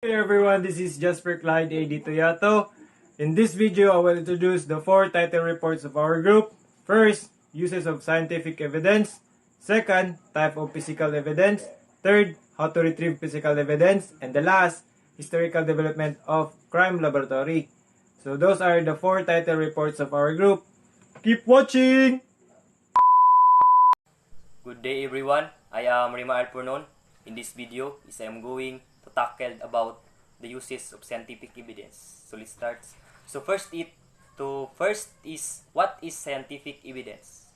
Hey everyone, this is Jasper Clyde A. Toyato. In this video, I will introduce the 4 title reports of our group. First, uses of scientific evidence. Second, type of physical evidence. Third, how to retrieve physical evidence. And the last, historical development of crime laboratory. So those are the 4 title reports of our group. Keep watching! Good day everyone, I am Rima Alpornon. In this video I am going to tackle about the uses of scientific evidence. So let's start. So first is what is scientific evidence?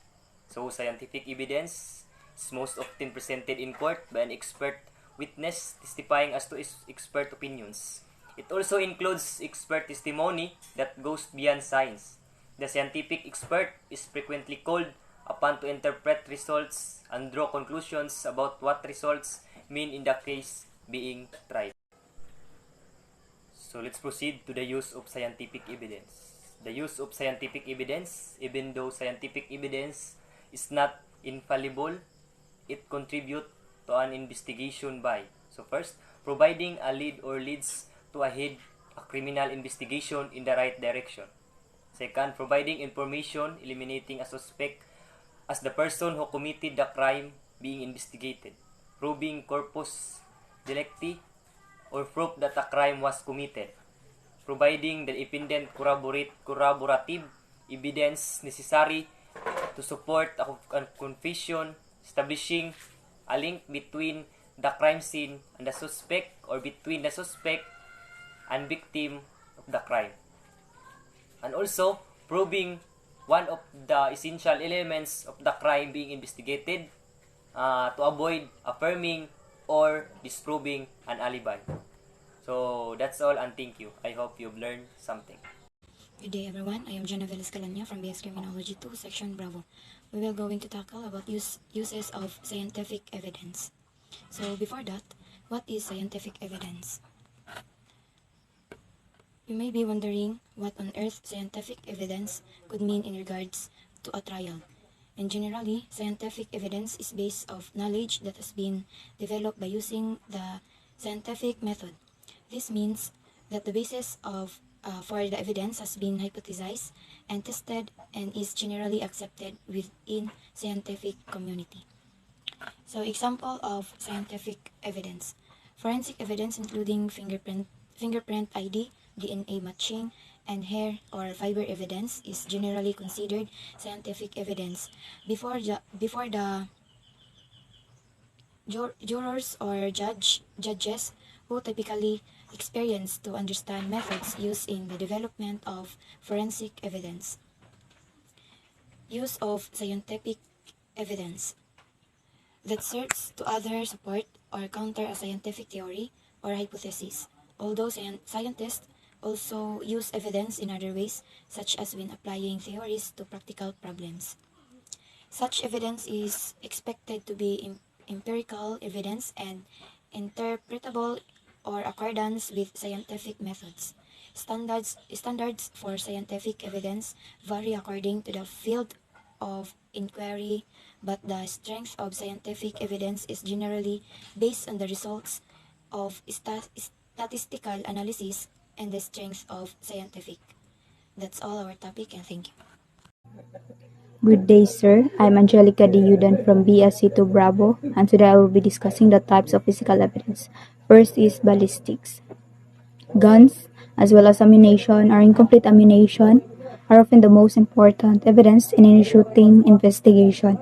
So scientific evidence is most often presented in court by an expert witness testifying as to expert opinions. It also includes expert testimony that goes beyond science. The scientific expert is frequently called upon to interpret results and draw conclusions about what results mean in the case being tried. So let's proceed to the use of scientific evidence. The use of scientific evidence, even though scientific evidence is not infallible, it contributes to an investigation by. So first, providing a lead or leads to a criminal investigation in the right direction. Second, providing information eliminating a suspect as the person who committed the crime being investigated, proving corpus delicti or proof that a crime was committed, providing the independent corroborative evidence necessary to support a confession, establishing a link between the crime scene and the suspect or between the suspect and victim of the crime. And also, proving one of the essential elements of the crime being investigated to avoid affirming or disproving an alibi. So that's all and thank you. I hope you've learned something. Good day everyone, I am Genevieve Escalania from BS Criminology 2, Section Bravo. We will going to tackle about uses of scientific evidence. So before that, what is scientific evidence? You may be wondering what on earth scientific evidence could mean in regards to a trial. And generally, scientific evidence is based of knowledge that has been developed by using the scientific method. This means that the basis for the evidence has been hypothesized and tested and is generally accepted within scientific community. So example of scientific evidence. Forensic evidence including fingerprint ID, DNA matching, and hair or fiber evidence is generally considered scientific evidence. Before the jurors or judges who typically experience to understand methods used in the development of forensic evidence. Use of scientific evidence that serves to either support or counter a scientific theory or hypothesis. Although scientists also use evidence in other ways, such as when applying theories to practical problems. Such evidence is expected to be empirical evidence and interpretable or accordance with scientific methods. Standards for scientific evidence vary according to the field of inquiry, but the strength of scientific evidence is generally based on the results of statistical analysis and the strength of scientific. That's all our topic and thank you. Good day, sir. I'm Angelica Diudan from BSC2 Bravo, and today I will be discussing the types of physical evidence. First is ballistics. Guns, as well as ammunition or incomplete ammunition, are often the most important evidence in any shooting investigation.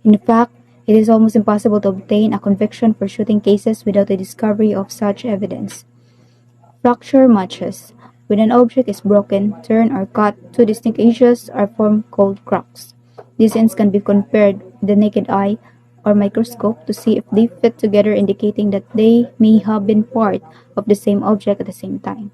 In fact, it is almost impossible to obtain a conviction for shooting cases without the discovery of such evidence. Fracture matches. When an object is broken, torn, or cut, two distinct edges are formed called cracks. These ends can be compared with the naked eye or microscope to see if they fit together, indicating that they may have been part of the same object at the same time.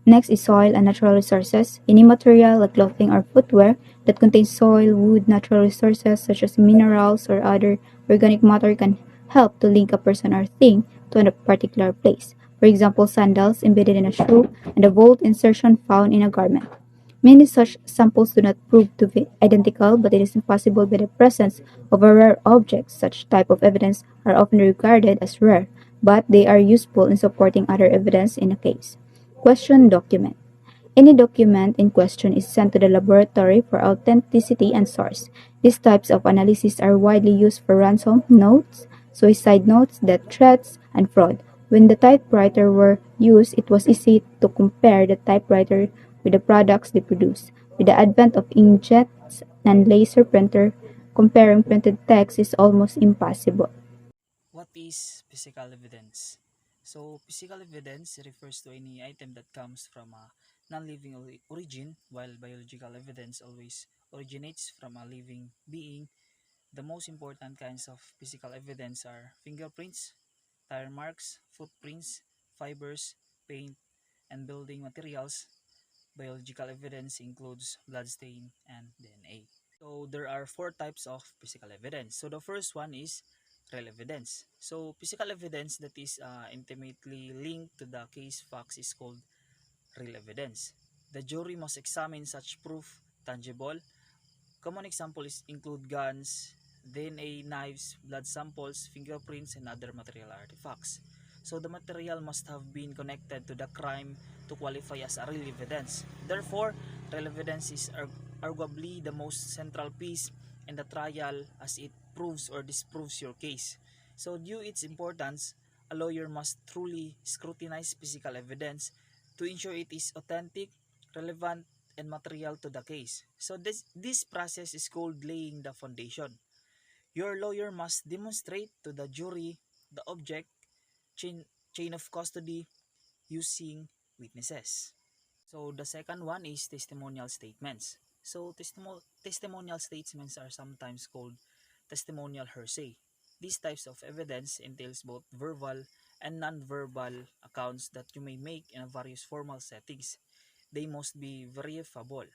Next is soil and natural resources. Any material like clothing or footwear that contains soil, wood, natural resources such as minerals or other organic matter can help to link a person or thing to a particular place. For example, sandals embedded in a shoe and a bolt insertion found in a garment. Many such samples do not prove to be identical, but it is impossible by the presence of a rare object. Such type of evidence are often regarded as rare, but they are useful in supporting other evidence in a case. Question document. Any document in question is sent to the laboratory for authenticity and source. These types of analysis are widely used for ransom notes, suicide notes, death threats, and fraud. When the typewriter were used, it was easy to compare the typewriter with the products they produce. With the advent of inkjets and laser printer, comparing printed text is almost impossible. What is physical evidence? So, physical evidence refers to any item that comes from a non-living origin, while biological evidence always originates from a living being. The most important kinds of physical evidence are fingerprints, tire marks, footprints, fibers, paint, and building materials. Biological evidence includes bloodstain and DNA. So there are four types of physical evidence. So the first one is real evidence. So physical evidence that is intimately linked to the case facts is called real evidence. The jury must examine such proof tangible. Common examples include guns, DNA, knives, blood samples, fingerprints, and other material artifacts. So the material must have been connected to the crime to qualify as a real evidence. Therefore, real evidence is arguably the most central piece in the trial as it proves or disproves your case. So due its importance, a lawyer must truly scrutinize physical evidence to ensure it is authentic, relevant, and material to the case. So this process is called laying the foundation. Your lawyer must demonstrate to the jury the object, chain, chain of custody, using witnesses. So the second one is testimonial statements. So testimonial statements are sometimes called testimonial hearsay. These types of evidence entails both verbal and non-verbal accounts that you may make in various formal settings. They must be verifiable.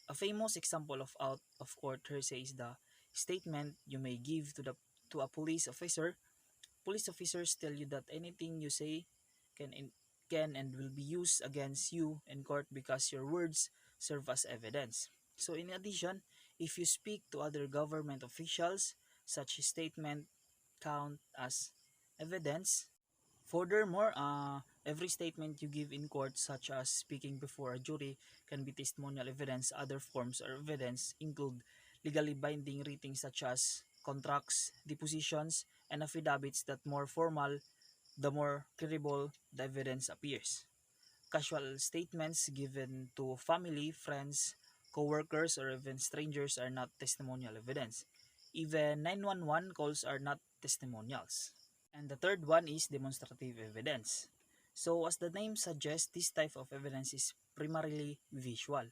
A famous example of out of court hearsay is the statement you may give to a police officer. Police officers tell you that anything you say can and will be used against you in court because your words serve as evidence. So in addition, if you speak to other government officials, such statement count as evidence. Furthermore, every statement you give in court, such as speaking before a jury, can be testimonial evidence. Other forms of evidence include legally binding writings such as contracts, depositions, and affidavits that more formal, the more credible the evidence appears. Casual statements given to family, friends, co-workers, or even strangers are not testimonial evidence. Even 911 calls are not testimonials. And the third one is demonstrative evidence. So as the name suggests, this type of evidence is primarily visual.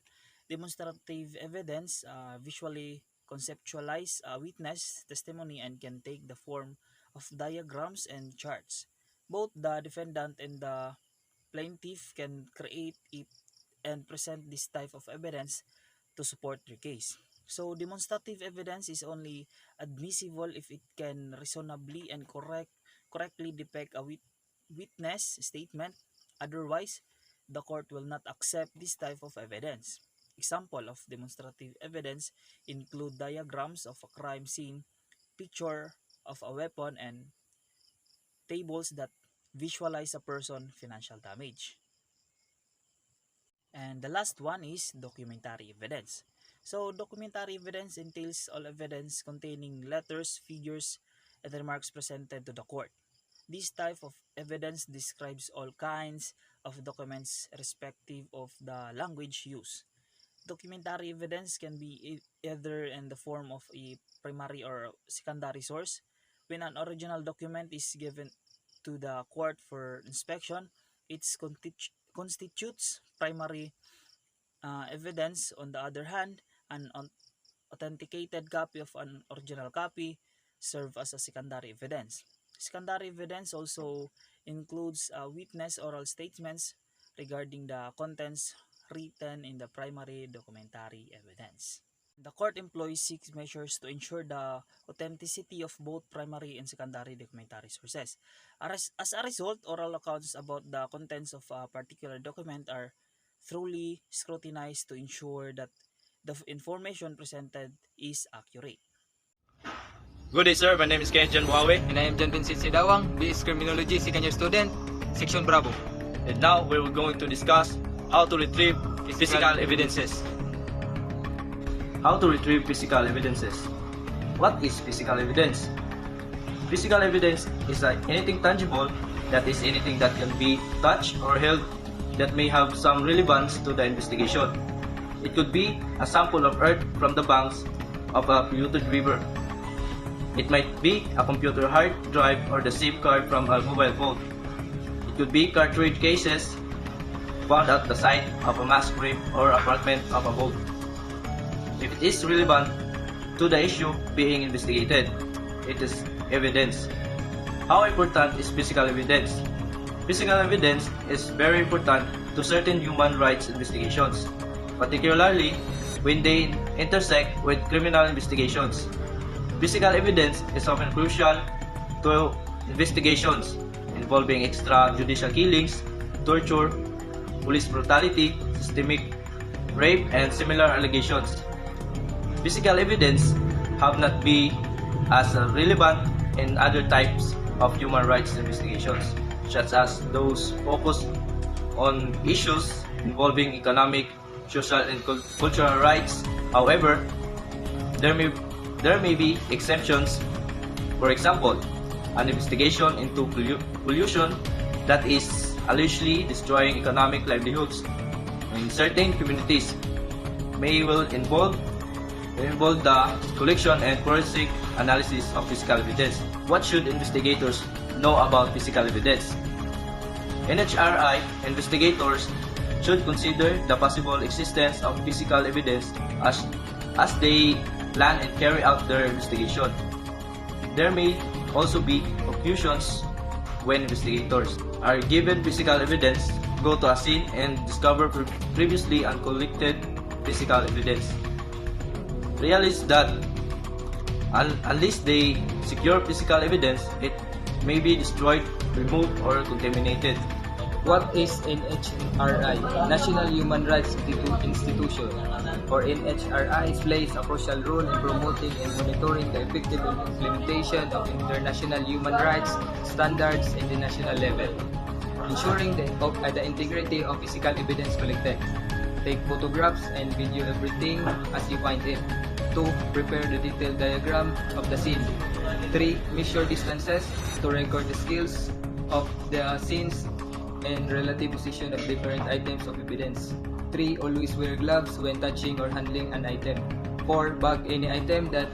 Demonstrative evidence visually conceptualize a witness testimony and can take the form of diagrams and charts. Both the defendant and the plaintiff can create it and present this type of evidence to support their case. So demonstrative evidence is only admissible if it can reasonably and correctly depict a witness statement. Otherwise, the court will not accept this type of evidence. Example of demonstrative evidence include diagrams of a crime scene, picture of a weapon, and tables that visualize a person financial damage. And the last one is documentary evidence. So documentary evidence entails all evidence containing letters, figures, and remarks presented to the court. This type of evidence describes all kinds of documents respective of the language used. Documentary evidence can be either in the form of a primary or secondary source. When an original document is given to the court for inspection, it constitutes primary evidence. On the other hand, an authenticated copy of an original copy serve as a secondary evidence. Secondary evidence also includes witness oral statements regarding the contents written in the primary documentary evidence. The court employs 6 measures to ensure the authenticity of both primary and secondary documentary sources. As a result, oral accounts about the contents of a particular document are thoroughly scrutinized to ensure that the information presented is accurate. Good day, sir. My name is Ken Jan Buawe. And I am John Vincent Sidawang, BS Criminology, second year student, Section Bravo. And now we're going to discuss how to retrieve physical evidences. How to retrieve physical evidences. What is physical evidence? Physical evidence is anything tangible, that is anything that can be touched or held that may have some relevance to the investigation. It could be a sample of earth from the banks of a polluted river. It might be a computer hard drive or the SIM card from a mobile phone. It could be cartridge cases found at the site of a mass grave or a fragment of a boat. If it is relevant to the issue being investigated, it is evidence. How important is physical evidence? Physical evidence is very important to certain human rights investigations, particularly when they intersect with criminal investigations. Physical evidence is often crucial to investigations involving extrajudicial killings, torture, police brutality, systemic rape, and similar allegations. Physical evidence have not been as relevant in other types of human rights investigations, such as those focused on issues involving economic, social, and cultural rights. However, there may be exceptions. For example, an investigation into pollution that is allegedly destroying economic livelihoods in certain communities may well involve the collection and forensic analysis of physical evidence. What should investigators know about physical evidence? NHRI investigators should consider the possible existence of physical evidence as they plan and carry out their investigation. There may also be confusions when investigators are given physical evidence, go to a scene and discover previously uncollected physical evidence. Realize that unless they secure physical evidence, it may be destroyed, removed, or contaminated. What is NHRI? National Human Rights Institution, or NHRI plays a crucial role in promoting and monitoring the effective implementation of international human rights standards in the national level, ensuring the integrity of physical evidence collected. Take photographs and video everything as you find it. 2. Prepare the detailed diagram of the scene. 3. Measure distances to record the skills of the scenes and relative position of different items of evidence. 3. Always wear gloves when touching or handling an item. 4. Bag any item that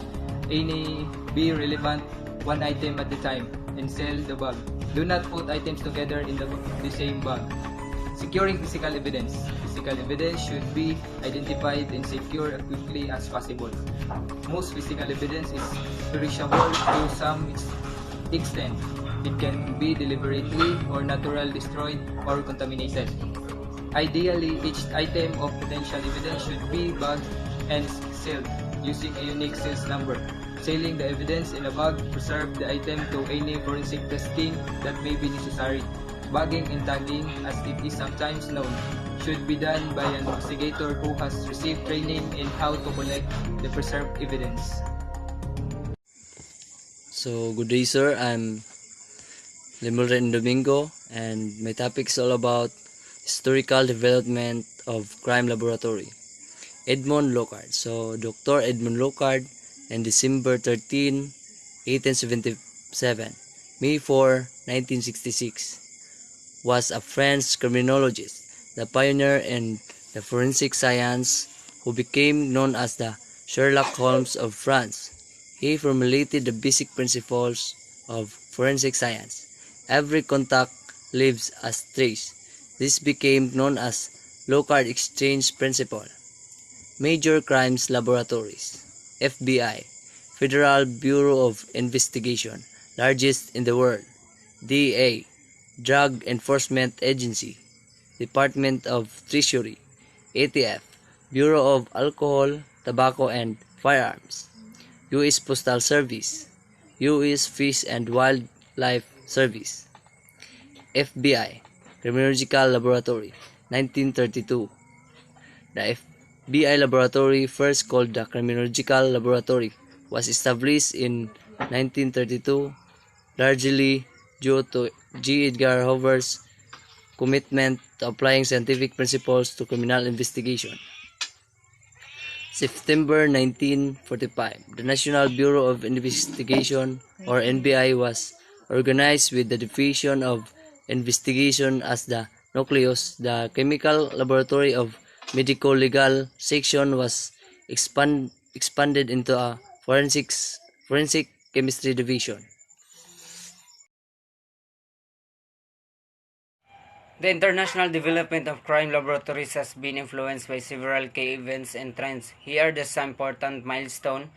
be relevant one item at a time and sell the bag. Do not put items together in the same bag. Securing physical evidence. Physical evidence should be identified and secured as quickly as possible. Most physical evidence is perishable to some extent. It can be deliberately or naturally destroyed or contaminated. Ideally, each item of potential evidence should be bagged and sealed using a unique sales number. Sealing the evidence in a bag preserves the item to any forensic testing that may be necessary. Bagging and tagging, as it is sometimes known, should be done by an investigator who has received training in how to collect the preserved evidence. So, good day, sir. I'm Lemuel Domingo, and my topic is all about historical development of crime laboratory. Edmond Locard. So, Dr. Edmond Locard, on December 13, 1877, May 4, 1966, was a French criminologist, the pioneer in the forensic science, who became known as the Sherlock Holmes of France. He formulated the basic principles of forensic science. Every contact leaves a trace. This became known as Locard Exchange Principle. Major Crimes Laboratories. FBI, Federal Bureau of Investigation, largest in the world. DEA, Drug Enforcement Agency. Department of Treasury. ATF, Bureau of Alcohol, Tobacco and Firearms. U.S. Postal Service. U.S. Fish and Wildlife Service. FBI, Criminological Laboratory, 1932. The FBI laboratory, first called the Criminological Laboratory, was established in 1932, largely due to G. Edgar Hoover's commitment to applying scientific principles to criminal investigation. September 1945, the National Bureau of Investigation, or NBI, was organized with the Division of Investigation as the nucleus. The Chemical Laboratory of Medico-Legal Section was expanded into a forensic chemistry division. The international development of crime laboratories has been influenced by several key events and trends. Here are some important milestones.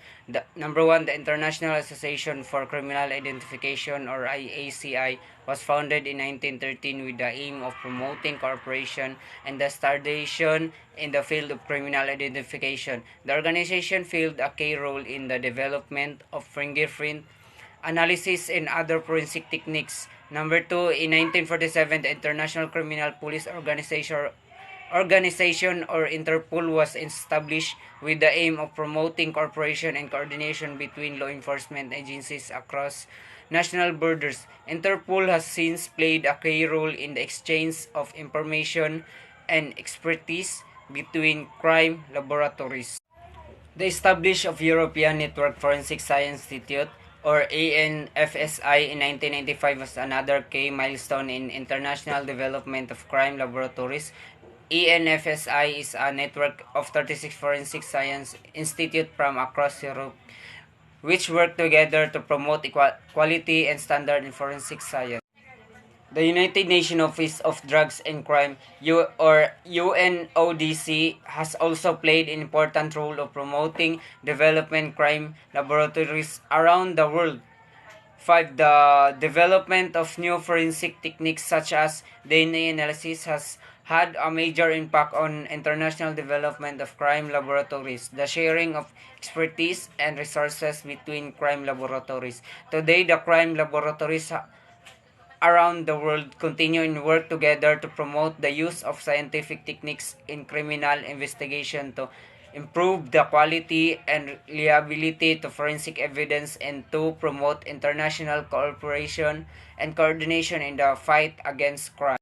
Number 1, the International Association for Criminal Identification, or IACI, was founded in 1913 with the aim of promoting cooperation and the standardization in the field of criminal identification. The organization played a key role in the development of fingerprint analysis and other forensic techniques. Number 2, in 1947, the International Criminal Police Organization, or Interpol, was established with the aim of promoting cooperation and coordination between law enforcement agencies across national borders. Interpol has since played a key role in the exchange of information and expertise between crime laboratories. The establishment of European Network Forensic Science Institute, or ANFSI, in 1995 was another key milestone in international development of crime laboratories. ANFSI is a network of 36 forensic science institutes from across Europe, which work together to promote quality and standard in forensic science. The United Nations Office of Drugs and Crime, or UNODC, has also played an important role of promoting development crime laboratories around the world. 5. The development of new forensic techniques such as DNA analysis has had a major impact on international development of crime laboratories, the sharing of expertise and resources between crime laboratories. Today, the crime laboratories around the world continue and work together to promote the use of scientific techniques in criminal investigation to improve the quality and reliability to forensic evidence and to promote international cooperation and coordination in the fight against crime.